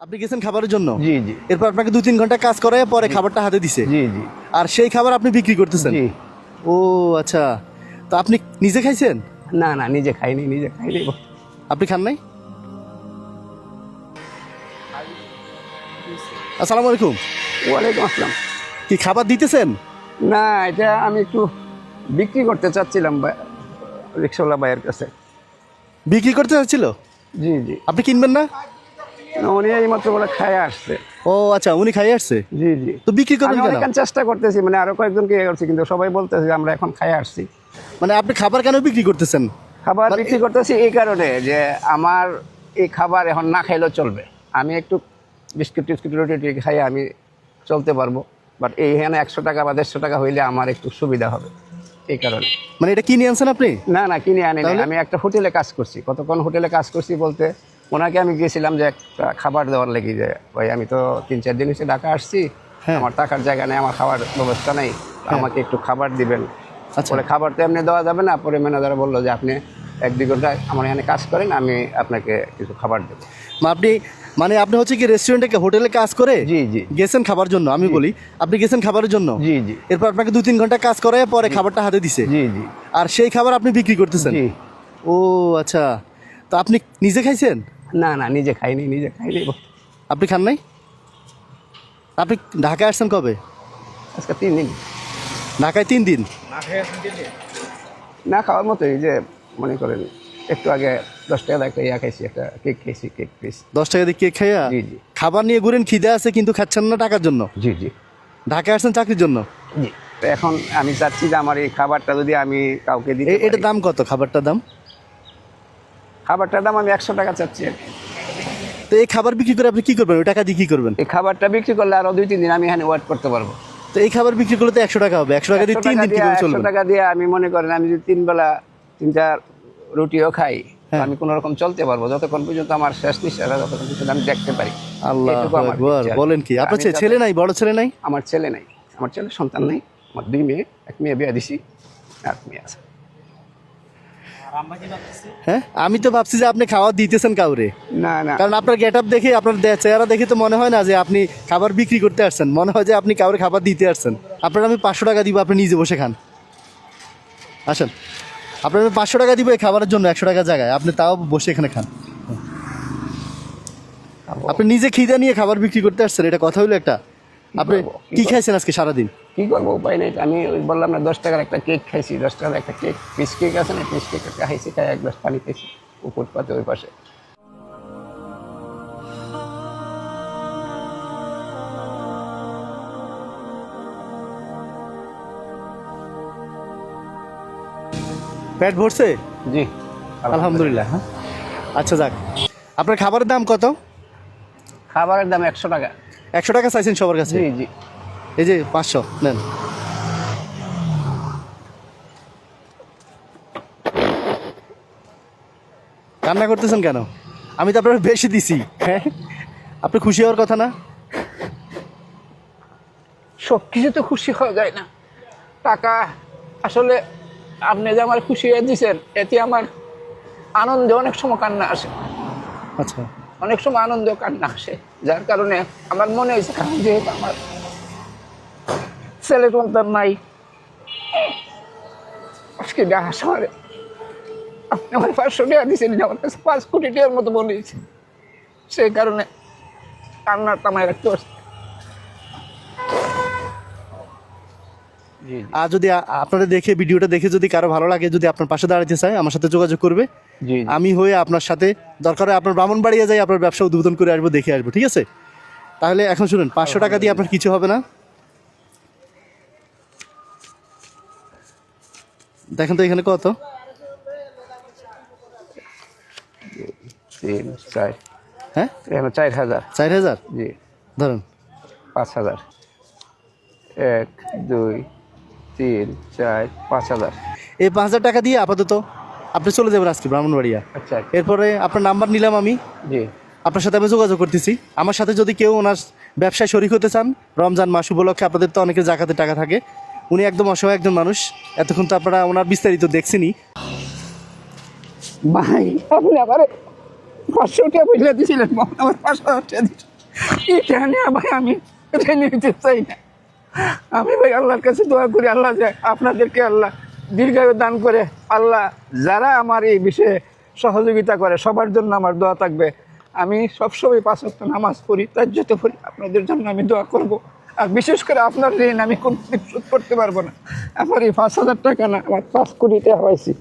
আপনি গেছেন খাবারের জন্য? জি জি এরপর আপনাকে 2-3 ঘন্টা কাজ করায় পরে খাবারটা হাতে দিছে। জি জি আর সেই খাবার আপনি বিক্রি করতেছেন? জি। ও আচ্ছা, তো আপনি নিজে খাইছেন? না না, নিজে খাইনি, নিজে খাইনি। আপনি খান নাই? আসসালামু আলাইকুম। ওয়ালাইকুম আসসালাম। কি খাবার দিতেছেন? না, এটা আমি একটু বিক্রি করতে চাচ্ছিলাম রিক্সাওয়ালা ভাইয়ের কাছে। বিক্রি করতে চাচ্ছিল? জি জি। আপনি কিনবেন না? না, উনি এই মাত্র বলে খায় আসছে। ও আচ্ছা, উনি খাইয়ে আসছে। জি জি। তো বিক্রি করবেন আমি কেন? অনেকক্ষণ চেষ্টা করতেছি, মানে আরো কয়েকজনকে ইয়ে করছি, কিন্তু সবাই বলতেছে যে আমরা এখন খায় আসছি। মানে আপনি খাবার কেন বিক্রি করতেছেন? খাবার বিক্রি করতেছি এই কারণে যে আমার এই খাবার এখন না খাইলেও চলবে। আমি একটু বিস্কুট টিস্কুট রুটি টুটি খাই আমি চলতে পারবো, বাট এইখানে 100 টাকা বা 150 টাকা হইলে আমার একটু সুবিধা হবে, এই কারণে। মানে এটা কিনে আনছেন আপনি? না না, কিনে আনি না, আমি একটা হোটেলে কাজ করছি। কতক্ষণ হোটেলে কাজ করছি বলতে, ওনাকে আমি গিয়েছিলাম যে একটা খাবার দেওয়ার লেগে, যে ভাই আমি তো 3-4 দিন এসে ঢাকা আসছি, আমার থাকার জায়গা নেই, আমার খাওয়ার ব্যবস্থা নেই, আমাকে একটু খাবার দিবেন। আচ্ছা। পরে খাবার তো এমনি দেওয়া যাবে না, পরে ম্যানেজার বললো যে আপনি 1-2 ঘন্টা আমার এখানে কাজ করেন, আমি আপনাকে কিছু খাবার দেবো। আপনি মানে আপনি হচ্ছে কি রেস্টুরেন্টে হোটেলে কাজ করে জি জি গেছেন খাবার জন্য? আমি বলি আপনি গেছেন খাবারের জন্য। জি জি এরপর আপনাকে 2-3 ঘন্টা কাজ করায় পরে খাবারটা হাতে দিছে। জি জি আর সেই খাবার আপনি বিক্রি করতেছেন? জি। ও আচ্ছা, তো আপনি নিজে খাইছেন? না না, নিজে খাইনি, নিজে খাইনি। আপনি খান নাই? আপনি ঢাকায় আসছেন কবে? আজকে 3 দিন। ঢাকায় 3 দিন? না খাওয়ার মতোই, যে মনে করেন একটু আগে 10 টাকা একটা ইয়া খাইছি, একটা কেক খাইছি, কেক পিস। 10 টাকা দিয়ে কেক খাইয়া জি জি খাবার নিয়ে ঘুরেন, খিদে আছে কিন্তু খাচ্ছেন না টাকার জন্য? জি জি ঢাকায় আসছেন চাকরির জন্য? জি। তো এখন আমি চাচ্ছি যে আমার এই খাবারটা যদি আমি কাউকে দিতে এটার পারি। দাম কত খাবারটার দাম? খাবারটার দাম আমি 100 টাকা চাচ্ছি আর কি। তো এই খাবার বিক্রি করে আপনি কি করবেন? ওই টাকা দিয়ে কি করবেন? এই খাবারটা বিক্রি করলে আরো 2-3 দিন আমি এখানে ওয়েট করতে পারবো। তো এই খাবার বিক্রি করলে তো 100 টাকা হবে। 100 টাকা দিয়ে 3 দিন কিভাবে 100 চলবে? টাকা দিয়ে আমি মনে করেন আমি যদি 3 বেলা 3টা রুটিও খাই, আমি কোনো রকম চলতে পারবো যতক্ষণ পর্যন্ত আমার শেষ নিঃশ্বাস, যতক্ষণ পর্যন্ত আমি দেখতে পারি। আল্লাহু এইটুকু আমার আকবার, ইচ্ছা। বলেন কি? আপনার ছেলে নাই? বড় ছেলে নাই? আমার ছেলে নাই, আমার ছেলে সন্তান নাই। আমার 2 মেয়ে, এক মেয়ে বিয়ে দিছি, আর মেয়ে আছে। হ্যাঁ, আমি তো ভাবছি যে আপনি খাবার দিতেছেন কাউরে, না না, কারণ আপনার গেটআপ দেখে, আপনার চেহারা দেখে তো মনে হয় না যে আপনি খাবার বিক্রি করতে আসছেন, মনে হয় যে আপনি কাউরে খাবার দিতে আসছেন। আপনার আমি 500 টাকা দিব, আপনি নিজে বসে খান। আসেন, আপনার আমি 500 টাকা দিব এই খাবারের জন্য 100 টাকার জায়গায়, আপনি তাও বসে এখানে খান। আপনি নিজে খিদে নিয়ে খাবার বিক্রি করতে আসছেন, এটা কথা হলো একটা? আপনি কি খাইছেন আজকে সারাদিন? কি করবো, উপায় নেই। আমি ওই বললাম না 10 টাকার একটা কেক খাইছি, 10 টাকার একটা কেক, পিস কেক আছে না, পিস কেক একটা খাইছি, খাই 1 গ্লাস পানি খাইছি উপর পাতে ওই পাশে। পেট ভরছে? জি আলহামদুলিল্লাহ। হ্যাঁ, আচ্ছা যাক। আপনার খাবারের দাম কত? খাবারের দাম 100 টাকা। 100 টাকা চাইছেন সবার কাছে? জি জি। এই যে 500 নেন। কান্না করতেছেন কেন? আমি তো আপনার বেশি দিছি। হ্যাঁ, আপনি খুশি হওয়ার কথা না? সব কিছু তো খুশি হওয়া যায় না। টাকা আসলে আপনি যে আমার খুশি হয়ে দিচ্ছেন, এতে আমার আনন্দে অনেক সময় কান্না আসে। আচ্ছা, অনেক সময় আনন্দ কান্না আসে, যার কারণে আমার মনে হয়েছে কারণ যেহেতু আমার ছেলে সন্তান নাই, আজকে দেখা সময় আপনি আমার 500 টাকা দিয়েছেন, আমার কাছে 5 কোটি টাকার মতো মনে হয়েছে। সেই কারণে কান্নার তামায় রাখতে পারছি। আর যদি আপনারা দেখে, ভিডিওটা দেখে যদি কারো ভালো লাগে, যদি আপনার পাশে দাঁড়াতে চায়, আমার সাথে যোগাযোগ করবে। জি আমি হয়ে আপনার সাথে, দরকার হয় আপনার ব্রাহ্মণবাড়িয়া যাই, আপনার ব্যবসা উদ্বোধন করে আসবো, দেখে আসবো, ঠিক আছে? তাহলে এখন শুনুন, 500 টাকা দিয়ে আপনার কিছু হবে না। দেখেন তো এখানে কত? 3, 4, হ্যাঁ, এখানে 4000। 4000 জি। ধরেন। 5000। 1, 2, 3, 4, 5000। এই 5000 টাকা দিয়ে আপাতত আপনি চলে যাবেন আজকে ব্রাহ্মণবাড়িয়া। আচ্ছা। এরপরে আপনার নাম্বার নিলাম আমি, জি আপনার সাথে আমি যোগাযোগ করতেছি। আমার সাথে যদি কেউ ওনার ব্যবসায় শরিক হতে চান, রমজান মাস উপলক্ষে, আপনাদের তো অনেকের জাকাতের টাকা থাকে, উনি একদম অসহায় একজন মানুষ। এতক্ষণ তো আপনারা ওনার বিস্তারিত দেখছেনই। ভাই, আপনি আবার 500 টাকা বুঝলে দিয়েছিলেন, আমার 500 টাকা এটা নিয়ে ভাই আমি রেনে নিতে চাই না। আমি ভাই আল্লাহর কাছে দোয়া করি, আল্লাহ যে আপনাদেরকে আল্লাহ দীর্ঘায়ু দান করে। আল্লাহ যারা আমার এই বিষয়ে সহযোগিতা করে সবার জন্য আমার দোয়া থাকবে। আমি সবসময় 5 ওয়াক্ত নামাজ পড়ি, তাহাজ্জুদ পড়ি, আপনাদের জন্য আমি দোয়া করব। আর বিশেষ করে আপনার ঋণ আমি কোনোদিন শোধ করতে পারবো না। আমার এই 5,000 টাকা না, আমার 5 কোটি টাকা হয়েছি।